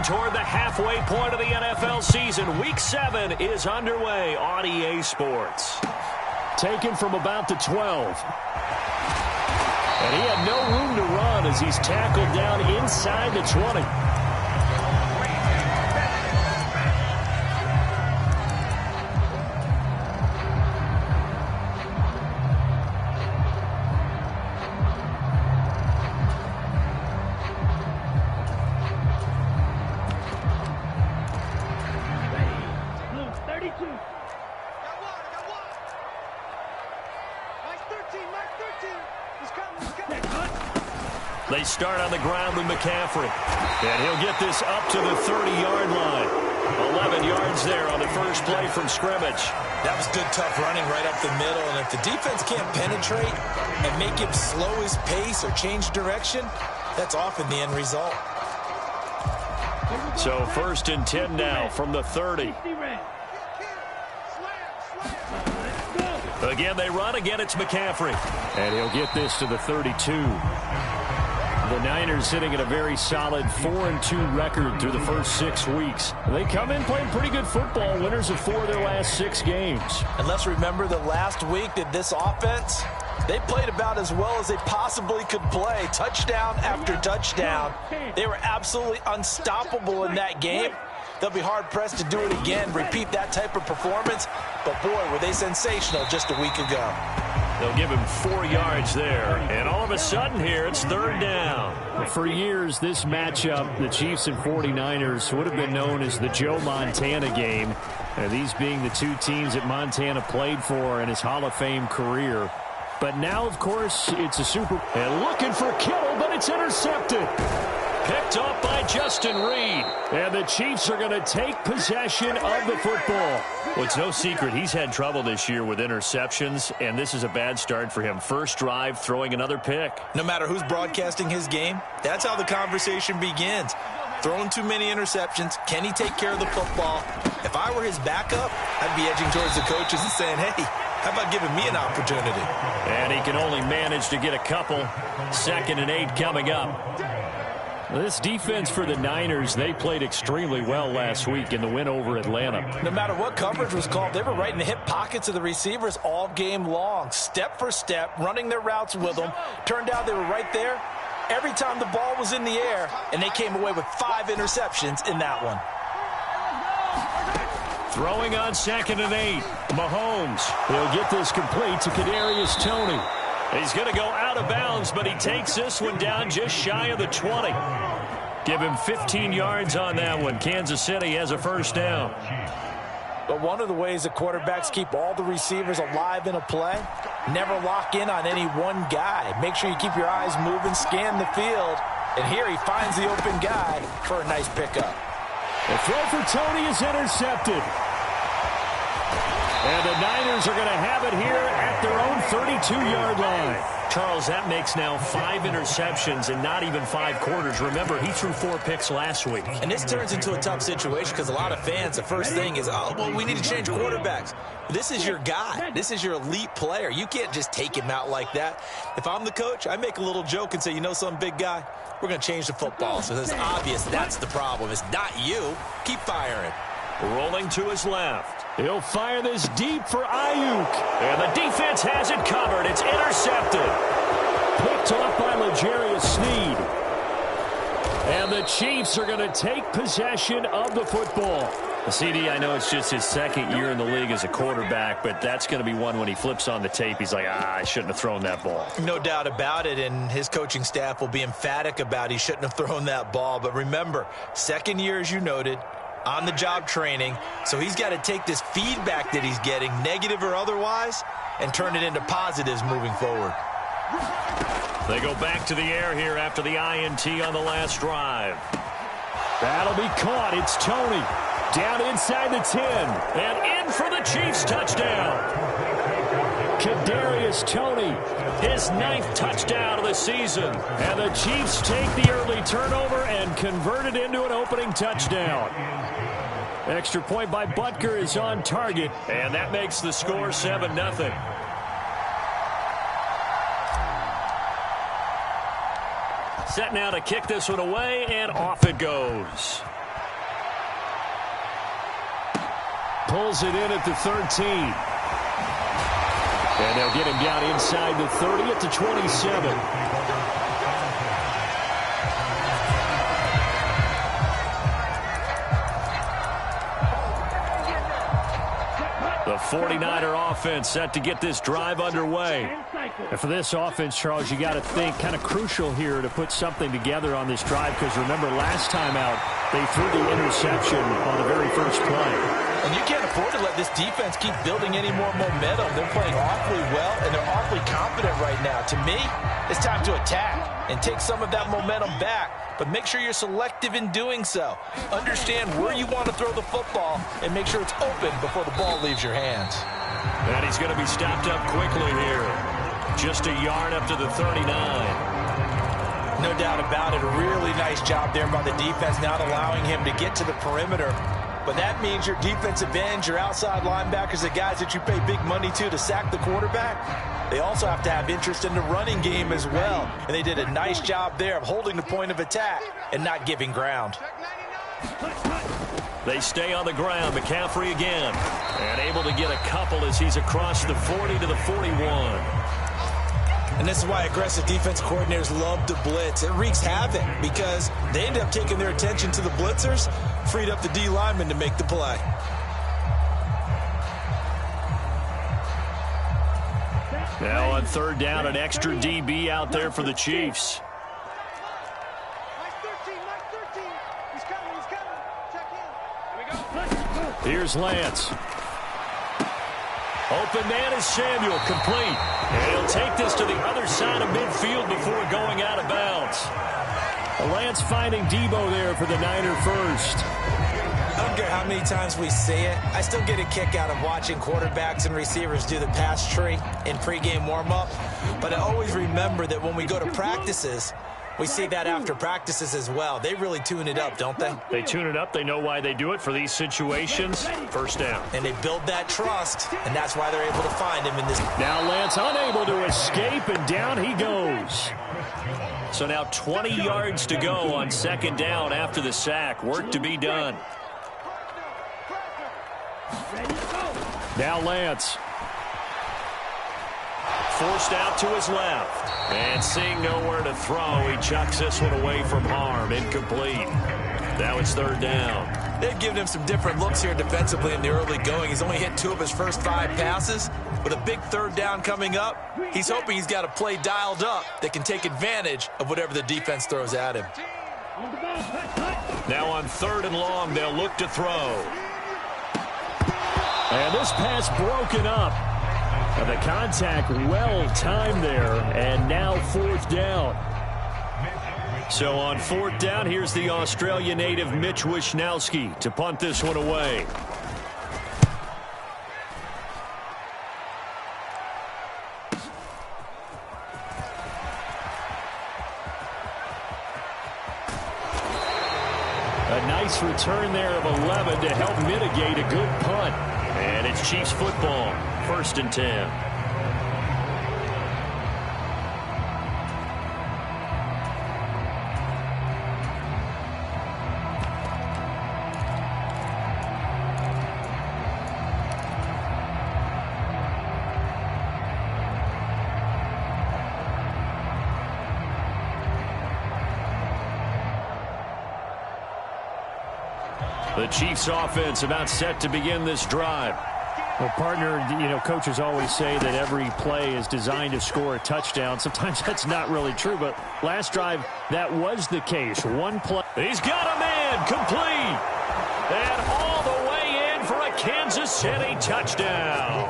Marching toward the halfway point of the NFL season, Week 7 is underway on EA Sports. Taken from about the 12. And he had no room to run as he's tackled down inside the 20. They start on the ground with McCaffrey. And he'll get this up to the 30-yard line. 11 yards there on the first play from scrimmage. That was good, tough running right up the middle. And if the defense can't penetrate and make him slow his pace or change direction, that's often the end result. So 1st and 10 now from the 30. Again, they run. Again, it's McCaffrey. And he'll get this to the 32. The Niners sitting at a very solid 4-2 record through the first 6 weeks. They come in playing pretty good football, winners of 4 of their last 6 games. And let's remember that last week that this offense, they played about as well as they possibly could play. Touchdown after touchdown. They were absolutely unstoppable in that game. They'll be hard-pressed to do it again, repeat that type of performance. But, boy, were they sensational just a week ago. They'll give him 4 yards there. And all of a sudden here, it's 3rd down. For years, this matchup, the Chiefs and 49ers, would have been known as the Joe Montana game. These being the 2 teams that Montana played for in his Hall of Fame career. But now, of course, it's a Super Bowl. And looking for Kittle, but it's intercepted. Picked off by Justin Reed. And the Chiefs are going to take possession of the football. Well, it's no secret he's had trouble this year with interceptions, and this is a bad start for him. First drive, throwing another pick. No matter who's broadcasting his game, that's how the conversation begins. Throwing too many interceptions. Can he take care of the football? If I were his backup, I'd be edging towards the coaches and saying, hey, how about giving me an opportunity? And he can only manage to get a couple. 2nd and 8 coming up. This defense for the Niners, they played extremely well last week in the win over Atlanta. No matter what coverage was called, they were right in the hip pockets of the receivers all game long. Step for step, running their routes with them. Turned out they were right there every time the ball was in the air, and they came away with 5 interceptions in that one. Throwing on 2nd and 8. Mahomes. He'll get this complete to Kadarius Toney. He's going to go out of bounds, but he takes this one down just shy of the 20. Give him 15 yards on that one. Kansas City has a first down. But one of the ways that quarterbacks keep all the receivers alive in a play, never lock in on any one guy. Make sure you keep your eyes moving, scan the field. And here he finds the open guy for a nice pickup. The throw for Toney is intercepted. And the Niners are going to have it here at their own 32-yard line. Charles, that makes now 5 interceptions in not even 5 quarters. Remember, he threw 4 picks last week. And this turns into a tough situation because a lot of fans, the first thing is, oh, well, we need to change quarterbacks. This is your guy. This is your elite player. You can't just take him out like that. If I'm the coach, I make a little joke and say, you know something, big guy? We're going to change the football. So it's obvious that's the problem. It's not you. Keep firing. Rolling to his left. He'll fire this deep for Ayuk. And the defense has it covered. It's intercepted. Picked off by L'Jarius Sneed. And the Chiefs are going to take possession of the football. CD, I know it's just his 2nd year in the league as a quarterback, but that's going to be one when he flips on the tape. He's like, I shouldn't have thrown that ball. No doubt about it, and his coaching staff will be emphatic about he shouldn't have thrown that ball. But remember, 2nd year, as you noted, on-the-job training, so he's got to take this feedback that he's getting, negative or otherwise, and turn it into positives moving forward. They go back to the air here after the INT on the last drive. That'll be caught. It's Toney. Down inside the 10. And in for the Chiefs touchdown. Kadarius Toney. His 9th touchdown of the season. And the Chiefs take the early turnover and convert it into an opening touchdown. Extra point by Butker is on target. And that makes the score 7-0. Set now to kick this one away, and off it goes. pulls it in at the 13. And they'll get him down inside the 30 at the 27. The 49er offense set to get this drive underway. And for this offense, Charles, you got to think kind of crucial here to put something together on this drive, because remember last time out they threw the interception on the very first play. And you can't afford to let this defense keep building any more momentum. They're playing awfully well, and they're awfully confident right now. To me, it's time to attack and take some of that momentum back. But make sure you're selective in doing so. Understand where you want to throw the football and make sure it's open before the ball leaves your hands. And he's going to be stopped up quickly here. Just a yard up to the 39. No doubt about it. A really nice job there by the defense, not allowing him to get to the perimeter. But that means your defensive ends, your outside linebackers, the guys that you pay big money to sack the quarterback, they also have to have interest in the running game as well. And they did a nice job there of holding the point of attack and not giving ground. They stay on the ground. McCaffrey again. And able to get a couple as he's across the 40 to the 41. And this is why aggressive defense coordinators love to blitz. It wreaks havoc because they end up taking their attention to the blitzers, freed up the D lineman to make the play. Now on third down, an extra DB out there for the Chiefs. Here's Lance. Open man is Samuel, complete. And he'll take this to the other side of midfield before going out of bounds. Lance finding Debo there for the Niner first. I don't care how many times we say it, I still get a kick out of watching quarterbacks and receivers do the pass tree in pregame warm-up. But I always remember that when we go to practices, we see that after practices as well. They really tune it up, don't they? They tune it up. They know why they do it for these situations. First down. And they build that trust, and that's why they're able to find him in this. Now Lance unable to escape, and down he goes. So now 20 yards to go on second down after the sack. Work to be done. Now Lance. Forced out to his left. And seeing nowhere to throw, he chucks this one away from harm. Incomplete. Now it's third down. They've given him some different looks here defensively in the early going. He's only hit 2 of his first 5 passes. With a big third down coming up, he's hoping he's got a play dialed up that can take advantage of whatever the defense throws at him. Now on third and long, they'll look to throw. And this pass broken up. And the contact well timed there, and now fourth down. So on fourth down, here's the Australia native Mitch Wishnowsky to punt this one away. A nice return there of 11 to help mitigate a good punt. And it's Chiefs football. First and 10. The Chiefs offense about set to begin this drive. Well, partner, coaches always say that every play is designed to score a touchdown. Sometimes that's not really true, but last drive, that was the case. One play. He's got a man, complete. And all the way in for a Kansas City touchdown.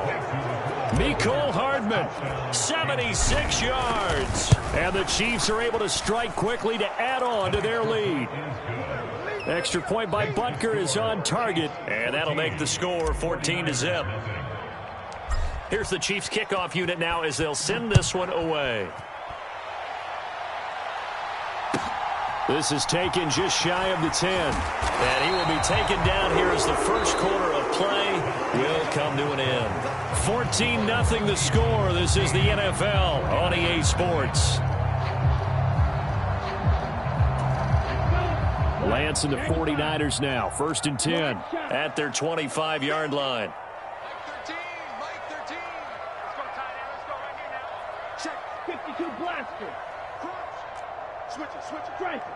Mecole Hardman, 76 yards. And the Chiefs are able to strike quickly to add on to their lead. Extra point by Butker is on target, and that'll make the score 14-0. Here's the Chiefs kickoff unit now as they'll send this one away. This is taken just shy of the 10. And he will be taken down here as the first quarter of play will come to an end. 14-0 the score. This is the NFL on EA Sports. Lance Lance and the 49ers now. 1st and 10 at their 25-yard line. Mike 13. Let's go, tight end. Let's go right here now. Check. 52 blaster. Crunch. Switch it. Strike it.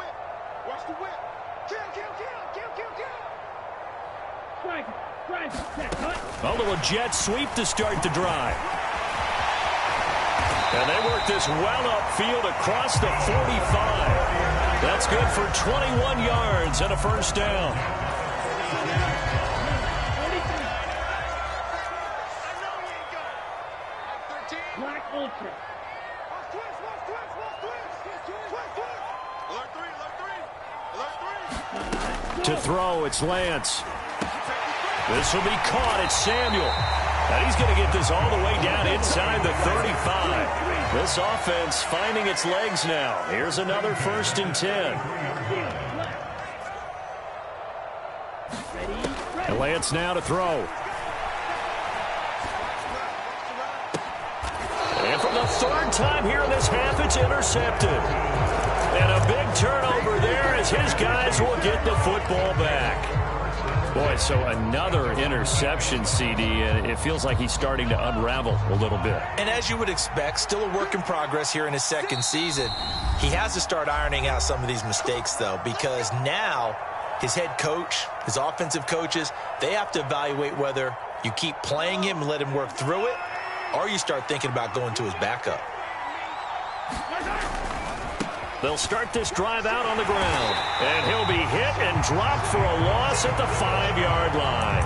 Whip. Watch the whip. Kill. Strike it. A little jet sweep to start the drive. And they work this well upfield across the 45. That's good for 21 yards and a first down. Black Ultra. To throw, it's Lance. This will be caught. It's Samuel. And he's going to get this all the way down inside the 35. This offense finding its legs now. Here's another 1st and 10. And Lance now to throw. And for the 3rd time here in this half, it's intercepted. And a big turnover there as his guys will get the football back. Boy, so another interception, CD, and it feels like he's starting to unravel a little bit. And as you would expect, still a work in progress here in his 2nd season. He has to start ironing out some of these mistakes, though, because now his head coach, his offensive coaches, they have to evaluate whether you keep playing him and let him work through it, or you start thinking about going to his backup. They'll start this drive out on the ground. And he'll be hit and dropped for a loss at the 5-yard line.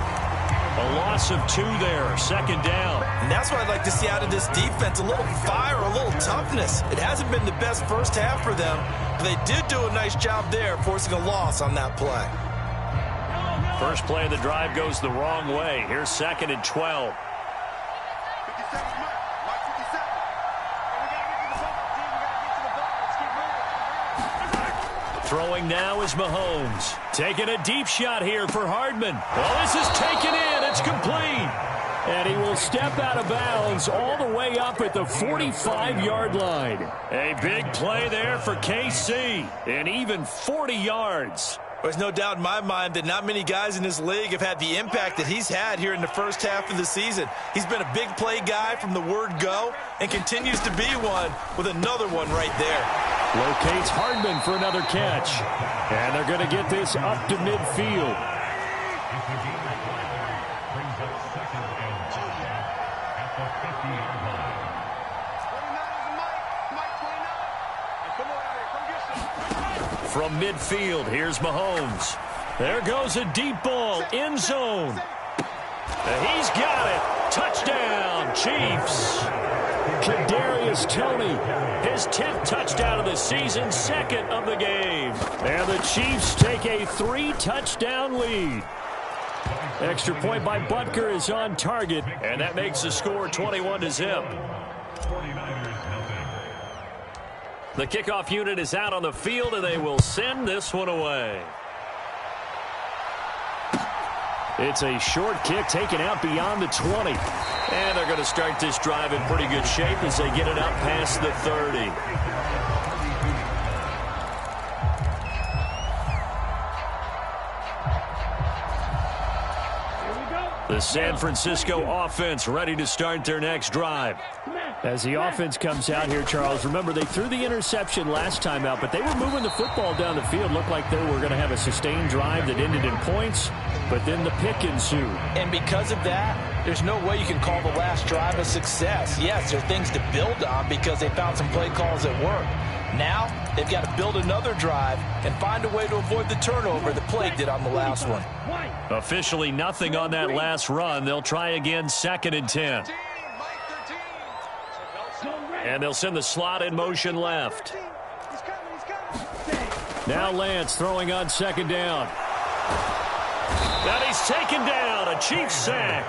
A loss of 2 there, 2nd down. And that's what I'd like to see out of this defense, a little fire, a little toughness. It hasn't been the best first half for them, but they did do a nice job there, forcing a loss on that play. First play of the drive goes the wrong way. Here's 2nd and 12. Throwing now is Mahomes. Taking a deep shot here for Hardman. Well, this is taken in. It's complete. And he will step out of bounds all the way up at the 45-yard line. A big play there for KC. And even 40 yards. There's no doubt in my mind that not many guys in this league have had the impact that he's had here in the first half of the season. He's been a big play guy from the word go and continues to be one with another one right there. Locates Hardman for another catch. And they're going to get this up to midfield. From midfield, here's Mahomes. There goes a deep ball, end zone. He's got it. Touchdown, Chiefs. Kadarius Toney, his 10th touchdown of the season, 2nd of the game. And the Chiefs take a 3-touchdown lead. Extra point by Butker is on target, and that makes the score 21-0. The kickoff unit is out on the field, and they will send this one away. It's a short kick taken out beyond the 20. And they're going to start this drive in pretty good shape as they get it up past the 30. The San Francisco offense ready to start their next drive. As the offense comes out here, Charles, remember they threw the interception last time out, but they were moving the football down the field. Looked like they were going to have a sustained drive that ended in points, but then the pick ensued. And because of that, there's no way you can call the last drive a success. Yes, there are things to build on because they found some play calls that work. Now, they've got to build another drive and find a way to avoid the turnover that Plague did on the last one. Officially nothing on that last run. They'll try again, 2nd and 10. And they'll send the slot in motion left. Now Lance throwing on 2nd down. And he's taken down. A Chiefs sack.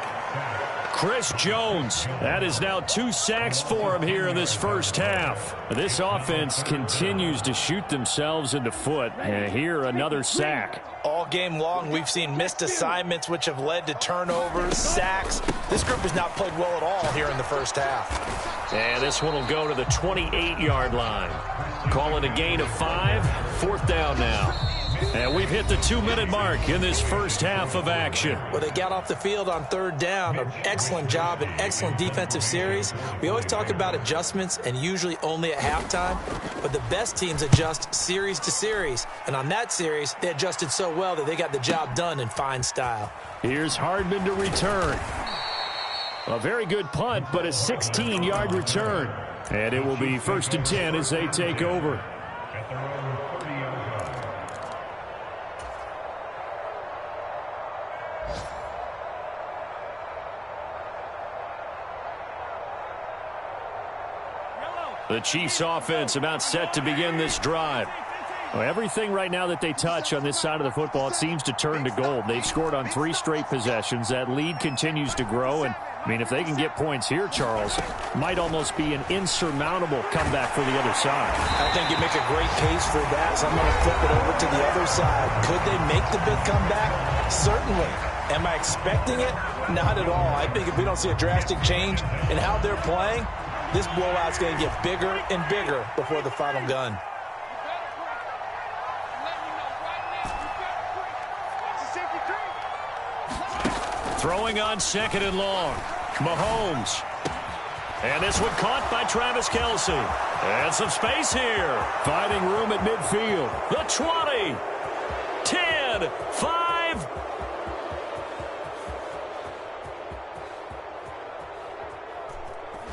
Chris Jones. That is now 2 sacks for him here in this first half. This offense continues to shoot themselves in the foot. And here, another sack. All game long, we've seen missed assignments, which have led to turnovers, sacks. This group has not played well at all here in the first half. And this one will go to the 28-yard line. Call it a gain of 5. 4th down now. And we've hit the 2-minute mark in this first half of action. Well, they got off the field on 3rd down. An excellent job, an excellent defensive series. We always talk about adjustments and usually only at halftime. But the best teams adjust series to series. And on that series, they adjusted so well that they got the job done in fine style. Here's Hardman to return. A very good punt, but a 16-yard return. And it will be 1st and 10 as they take over. The Chiefs offense about set to begin this drive. Well, everything right now that they touch on this side of the football, it seems to turn to gold. They've scored on 3 straight possessions. That lead continues to grow. And, I mean, if they can get points here, Charles, might almost be an insurmountable comeback for the other side. I think you make a great case for that, so I'm going to flip it over to the other side. Could they make the big comeback? Certainly. Am I expecting it? Not at all. I think if we don't see a drastic change in how they're playing, this blowout's going to get bigger and bigger before the final gun. Throwing on 2nd and long. Mahomes. And this one caught by Travis Kelce. And some space here. Finding room at midfield. The 20. 10. 5.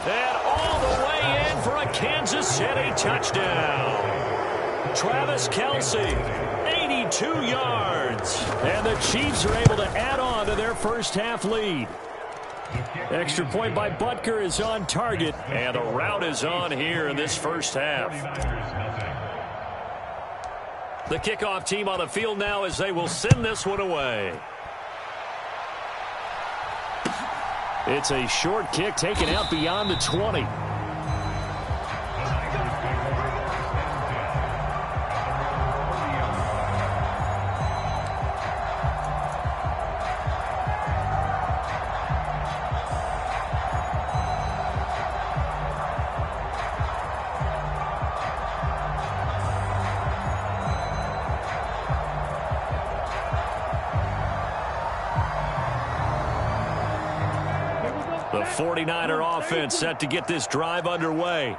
And all the way in for a Kansas City touchdown. Travis Kelce, 82 yards. And the Chiefs are able to add on to their first half lead. Extra point by Butker is on target. And the route is on here in this first half. The kickoff team on the field now as they will send this one away. It's a short kick taken out beyond the 20. The 49er offense set to get this drive underway.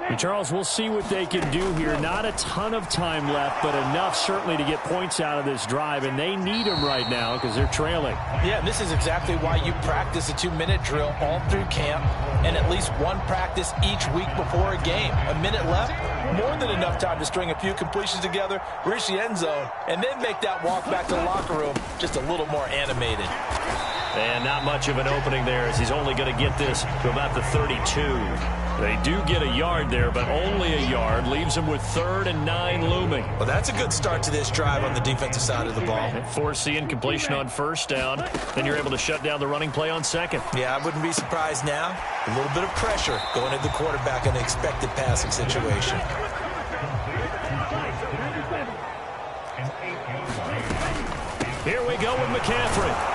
And Charles, we'll see what they can do here. Not a ton of time left, but enough certainly to get points out of this drive, and they need them right now because they're trailing. Yeah, this is exactly why you practice a 2-minute drill all through camp and at least one practice each week before a game. A minute left, more than enough time to string a few completions together, reach the end zone, and then make that walk back to the locker room just a little more animated. And not much of an opening there as he's only going to get this to about the 32. They do get a yard there, but only a yard. Leaves them with 3rd and 9 looming. Well, that's a good start to this drive on the defensive side of the ball. Force the incompletion on 1st down. Then you're able to shut down the running play on 2nd. Yeah, I wouldn't be surprised now. A little bit of pressure going into the quarterback in an expected passing situation. Here we go with McCaffrey.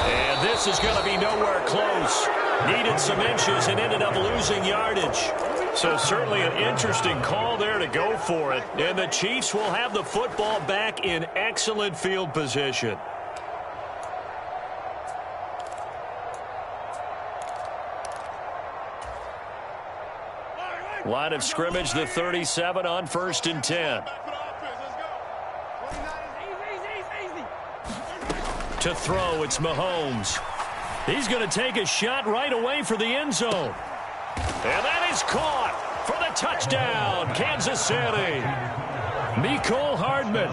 And this is going to be nowhere close. Needed some inches and ended up losing yardage. So certainly an interesting call there to go for it. And the Chiefs will have the football back in excellent field position. Line of scrimmage, the 37 on 1st and 10. To throw, it's Mahomes. He's going to take a shot right away for the end zone. And that is caught for the touchdown, Kansas City. Mecole Hardman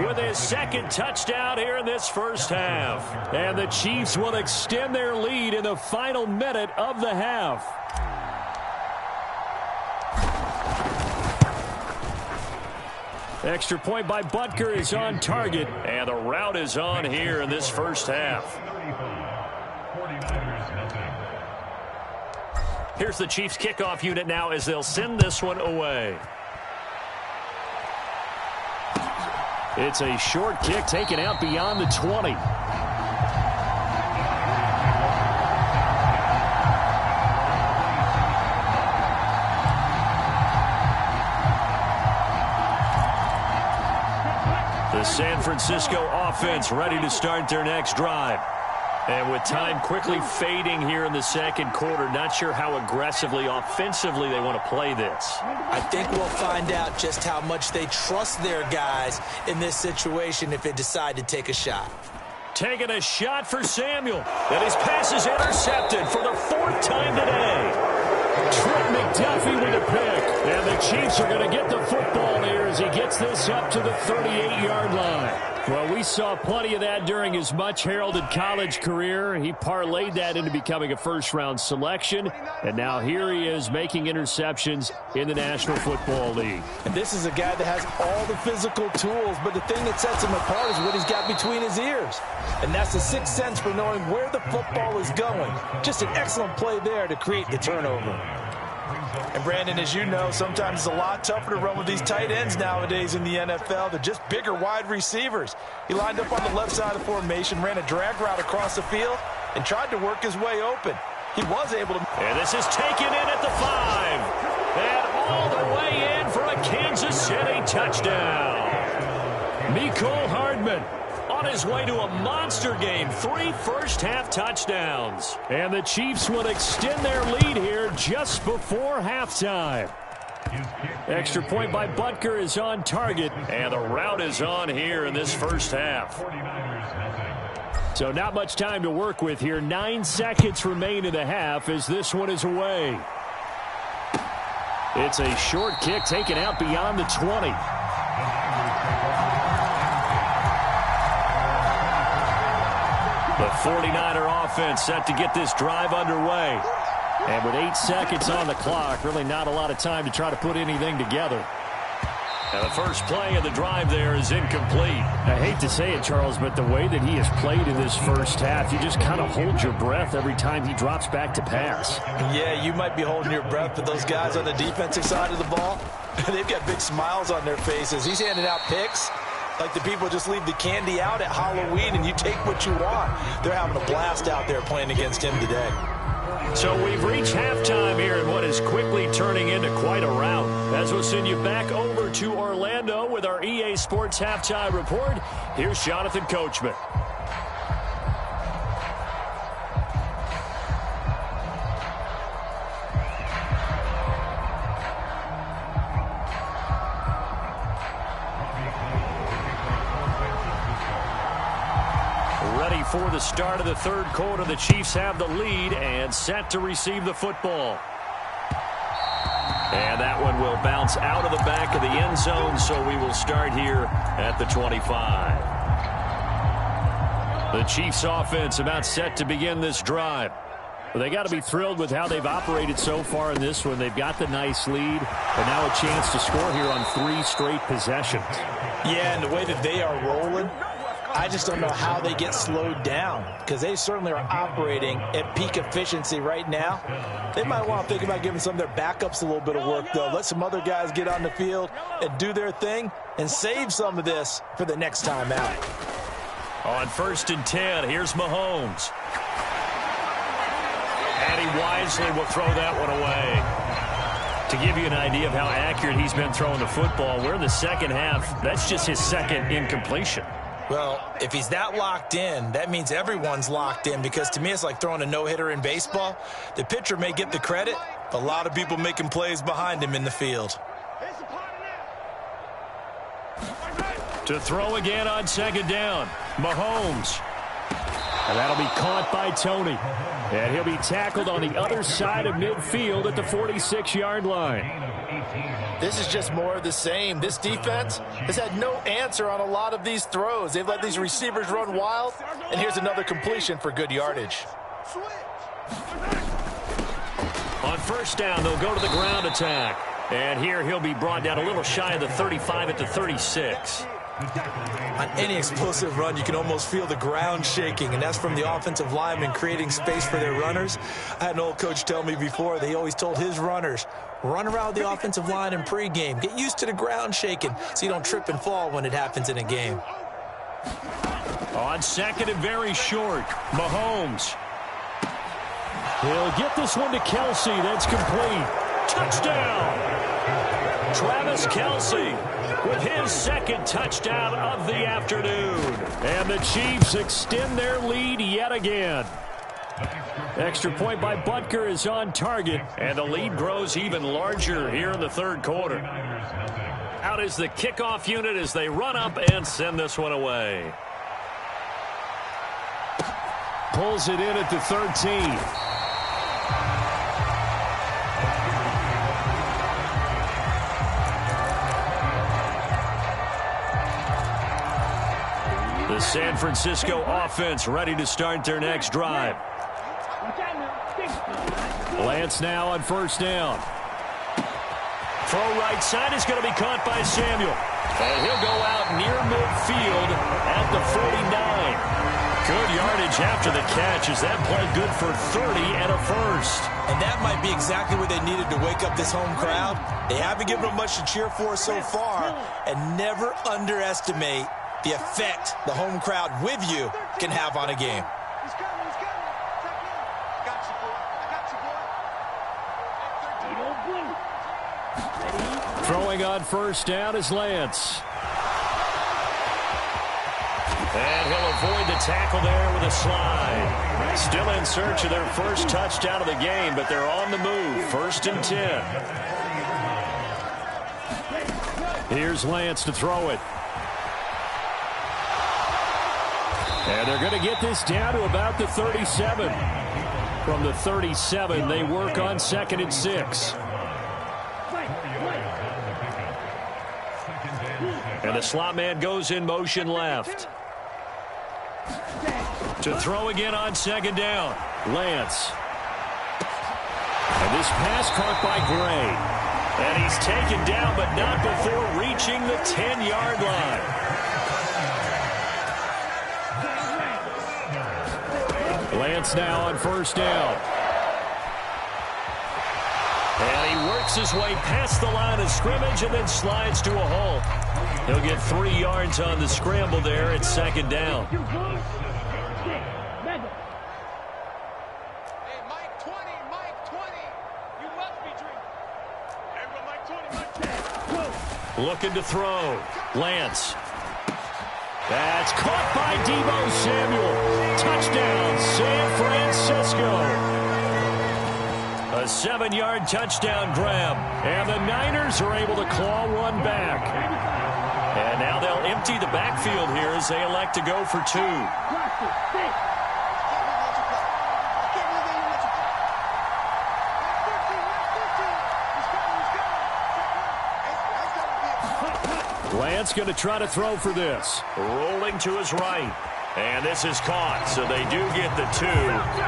with his 2nd touchdown here in this first half. And the Chiefs will extend their lead in the final minute of the half. Extra point by Butker is on target, and the route is on here in this first half. 49ers, nothing. Here's the Chiefs kickoff unit now as they'll send this one away. It's a short kick taken out beyond the 20. The San Francisco offense ready to start their next drive. And with time quickly fading here in the second quarter, not sure how aggressively, offensively they want to play this. I think we'll find out just how much they trust their guys in this situation if they decide to take a shot. Taking a shot for Samuel. And his pass is intercepted for the fourth time today. Trent McDuffie with a pick. And the Chiefs are going to get the football here as he gets this up to the 38-yard line. Well, we saw plenty of that during his much-heralded college career. He parlayed that into becoming a first-round selection, and now here he is making interceptions in the National Football League. And this is a guy that has all the physical tools, but the thing that sets him apart is what he's got between his ears. And that's the sixth sense for knowing where the football is going. Just an excellent play there to create the turnover. And, Brandon, as you know, sometimes it's a lot tougher to run with these tight ends nowadays in the NFL. They're just bigger wide receivers. He lined up on the left side of the formation, ran a drag route across the field, and tried to work his way open. He was able to... And this is taken in at the 5. And all the way in for a Kansas City touchdown. Mecole Hardman on his way to a monster game. 3 first-half touchdowns. And the Chiefs will extend their lead here just before halftime. Extra point by Butker is on target. And the route is on here in this first half. So not much time to work with here. 9 seconds remain in the half as this one is away. It's a short kick taken out beyond the 20. The 49er offense set to get this drive underway. And with 8 seconds on the clock, really not a lot of time to try to put anything together. Now the first play of the drive there is incomplete. I hate to say it, Charles, but the way that he has played in this first half, you just kind of hold your breath every time he drops back to pass. Yeah, you might be holding your breath, but those guys on the defensive side of the ball, they've got big smiles on their faces. He's handing out picks like the people just leave the candy out at Halloween and you take what you want. They're having a blast out there playing against him today. So we've reached halftime here in what is quickly turning into quite a rout. As we'll send you back over to Orlando with our EA Sports Halftime Report, here's Jonathan Coachman. Ready for the start of the third quarter. The Chiefs have the lead and set to receive the football. And that one will bounce out of the back of the end zone, so we will start here at the 25. The Chiefs offense about set to begin this drive. Well, they got to be thrilled with how they've operated so far in this one. They've got the nice lead, and now a chance to score here on 3 straight possessions. Yeah, and the way that they are rolling, I just don't know how they get slowed down because they certainly are operating at peak efficiency right now. They might want to think about giving some of their backups a little bit of work, though. Let some other guys get on the field and do their thing and save some of this for the next time out. On 1st and 10, here's Mahomes. And he wisely will throw that one away. To give you an idea of how accurate he's been throwing the football, we're in the second half. That's just his second incompletion. Well, if he's that locked in, that means everyone's locked in because to me it's like throwing a no-hitter in baseball. The pitcher may get the credit, but a lot of people making plays behind him in the field. To throw again on 2nd down, Mahomes. And that'll be caught by Tony. And he'll be tackled on the other side of midfield at the 46-yard line. This is just more of the same. This defense has had no answer on a lot of these throws. They've let these receivers run wild, and here's another completion for good yardage. On 1st down, they'll go to the ground attack. And here he'll be brought down a little shy of the 35 at the 36. On any explosive run, you can almost feel the ground shaking, and that's from the offensive linemen creating space for their runners. I had an old coach tell me before, they always told his runners, run around the offensive line in pregame. Get used to the ground shaking so you don't trip and fall when it happens in a game. On second and very short, Mahomes. He'll get this one to Kelsey. That's complete. Touchdown! Travis Kelsey with his second touchdown of the afternoon. And the Chiefs extend their lead yet again. Extra point by Butker is on target, and the lead grows even larger here in the third quarter. Out is the kickoff unit as they run up and send this one away. Pulls it in at the 13. The San Francisco offense ready to start their next drive. Lance now on first down. Throw right side is going to be caught by Samuel. And he'll go out near midfield at the 49. Good yardage after the catch as that play good for 30 and a first. And that might be exactly what they needed to wake up this home crowd. They haven't given them much to cheer for so far. And never underestimate the effect the home crowd with you can have on a game. He's coming. I got you, boy. Throwing on first down is Lance. And he'll avoid the tackle there with a slide. Still in search of their first touchdown of the game, but they're on the move. First and 10. Here's Lance to throw it. And they're going to get this down to about the 37. From the 37, they work on second and 6. And the slot man goes in motion left. To throw again on second down. Lance. And this pass caught by Gray. And he's taken down, but not before reaching the 10-yard line. Lance now on first down. And he works his way past the line of scrimmage and then slides to a hole. He'll get 3 yards on the scramble there at second down. Hey, Mike 20. You must be drinking. Everyone, Mike 20. Looking to throw. Lance. That's caught by Deebo Samuel. Touchdown, San Francisco. A 7-yard touchdown grab. And the Niners are able to claw one back. And now they'll empty the backfield here as they elect to go for 2. Lance going to try to throw for this. Rolling to his right. And this is caught, so they do get the 2.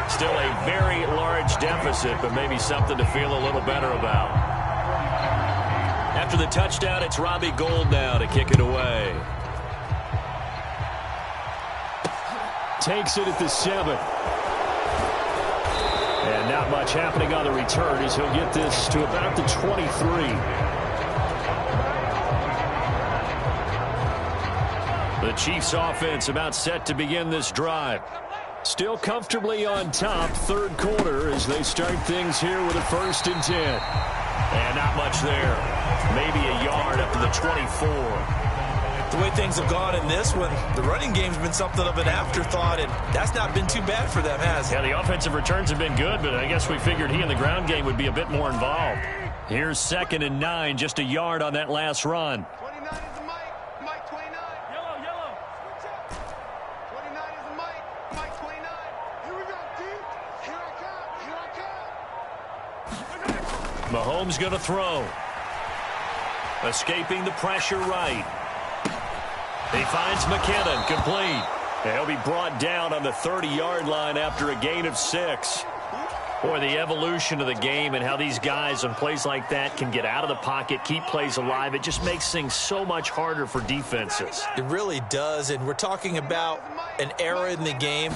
Still a very large deficit, but maybe something to feel a little better about. After the touchdown, it's Robbie Gould now to kick it away. Takes it at the 7. And not much happening on the return as he'll get this to about the 23. The Chiefs offense about set to begin this drive. Still comfortably on top, third quarter as they start things here with a first and 10. And not much there. Maybe a yard up to the 24. The way things have gone in this one, the running game's been something of an afterthought, and that's not been too bad for them, has it? Yeah, the offensive returns have been good, but I guess we figured he in the ground game would be a bit more involved. Here's second and 9, just a yard on that last run. 29 is the Mike. Mike 29. Yellow. Switch up. 29 is the Mike. Mike 29. Here we go, D. Here I come. Mahomes going to throw. Escaping the pressure right. He finds McKinnon, complete. And he'll be brought down on the 30-yard line after a gain of 6. Boy, the evolution of the game and how these guys on plays like that can get out of the pocket, keep plays alive, it just makes things so much harder for defenses. It really does, and we're talking about an era in the game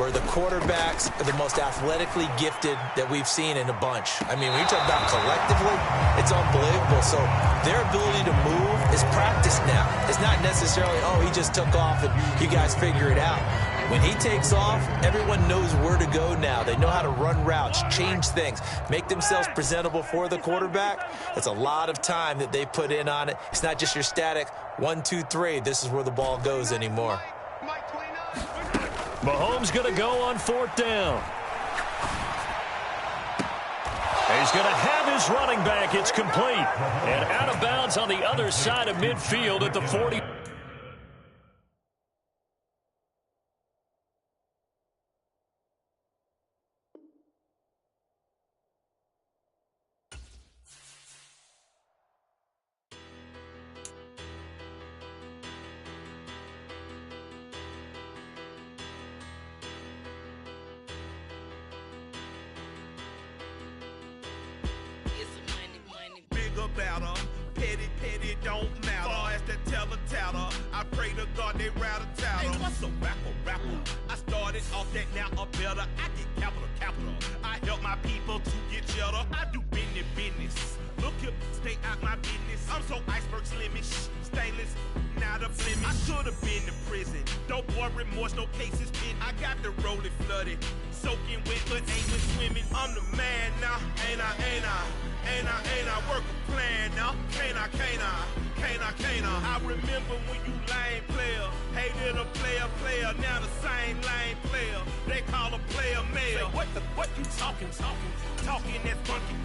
where the quarterbacks are the most athletically gifted that we've seen in a bunch. I mean, when you talk about collectively, it's unbelievable. So their ability to move is practiced now. It's not necessarily, oh, he just took off and you guys figure it out. When he takes off, everyone knows where to go now. They know how to run routes, change things, make themselves presentable for the quarterback. It's a lot of time that they put in on it. It's not just your static 1, 2, 3. This is where the ball goes anymore. Mahomes going to go on 4th down. He's going to have his running back. It's complete. And out of bounds on the other side of midfield at the 40. Better, petty, don't matter. Far as the teller, I pray to God they rattle tattle. Hey, what's a rapper? I started off that, now I'm better. I get capital. I help my people to get cheddar. I do business. Look here, stay out my business. I'm so iceberg slimish, stainless, not a blemish. I should have been to prison. Don't boy remorse, no cases pinned. I got the rolling flooded, soaking wet, but ain't been swimming. I'm the man now, ain't I? Work a plan now, can't I? I remember when you lame player, hated a player, now the same lame player. They call a player mayor. What you talking that funky,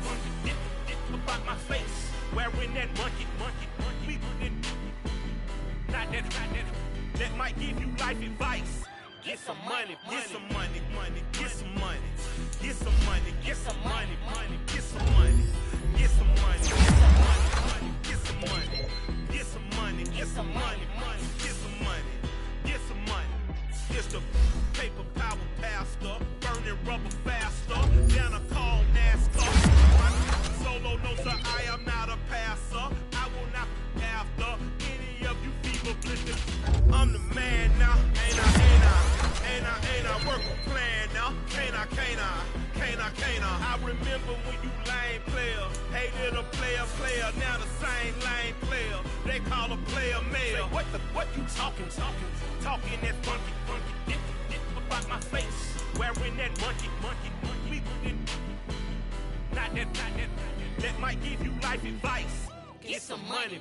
about my face, wearing that monkey. Not that might give you life advice. Get some money. It's the paper power pastor, burning rubber faster than a call NASCAR. My solo, no sir, I am not a passer. I will not be after any of you feeble blisters. I'm the man now, ain't I? Work a plan now, can't I? I remember when you lame player, hated a player, now the same lame player. They call a player mayor. What you talking that funky, about my face, wearing that monkey. Not that might give you life advice. Get some money.